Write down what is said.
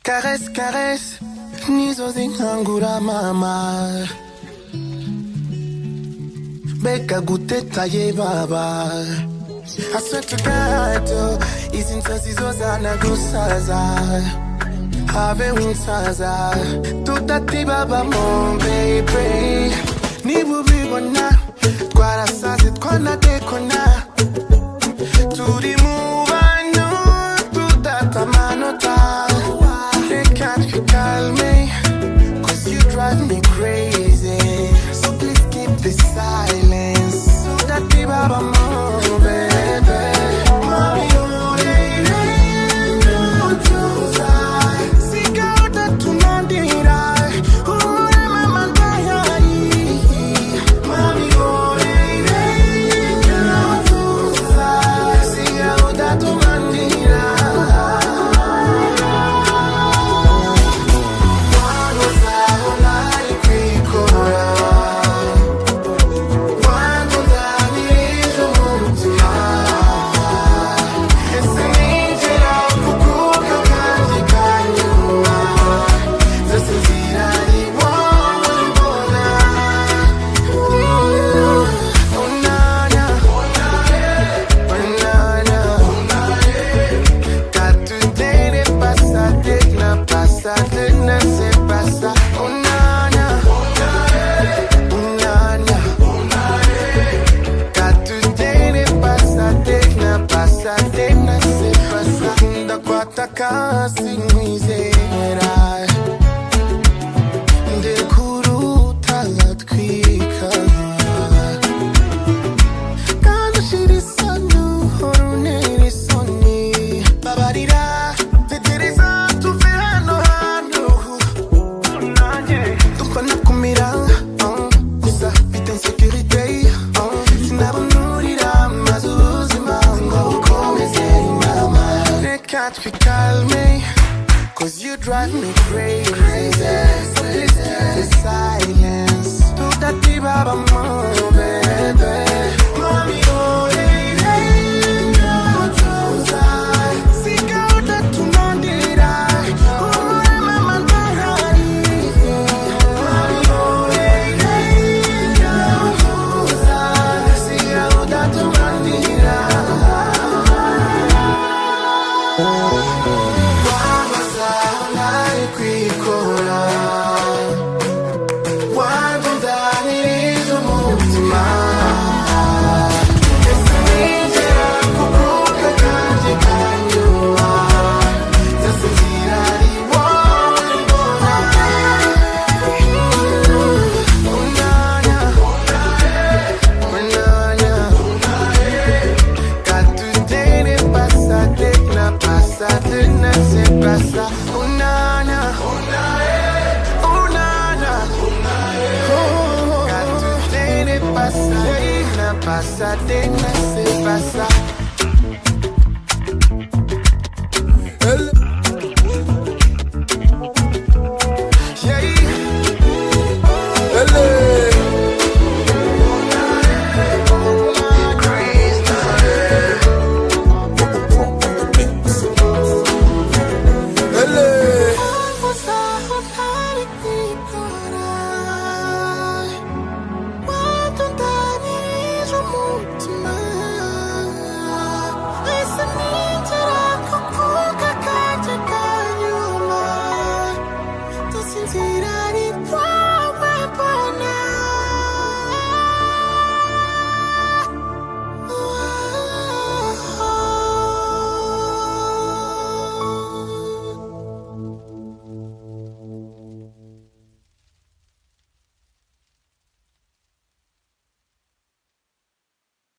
Caresse, caresse, nizo zingangura mama. Beka guteta ye baba. I swear to God, izinto zizozana gusaza. Have winsaza, tutati baba mon baby. Nibu bibona, twarasaze twanadekona. Turi mu bantu, tutata manota. They can't recall me, cause you drive me crazy. So please keep the silence. Tutati baba mon baby. Mommy, oh baby, don't do that. Casi misera de kuruta latkwika kana shiri sanu horuneri soni babarira tetereza tuveno hano nanye tupana kumira gusa bite insécurité sinabunurira mazuzima ngo ukomeze mama. They can't recall me, cause you drive me crazy. The silence, to that deep baba mo baby. Mommy, oh baby, don't do that. Seek out that to mandira. Oh mama, mommy, oh baby, don't do that. Seek out that to mandira. Pasa, se pasa.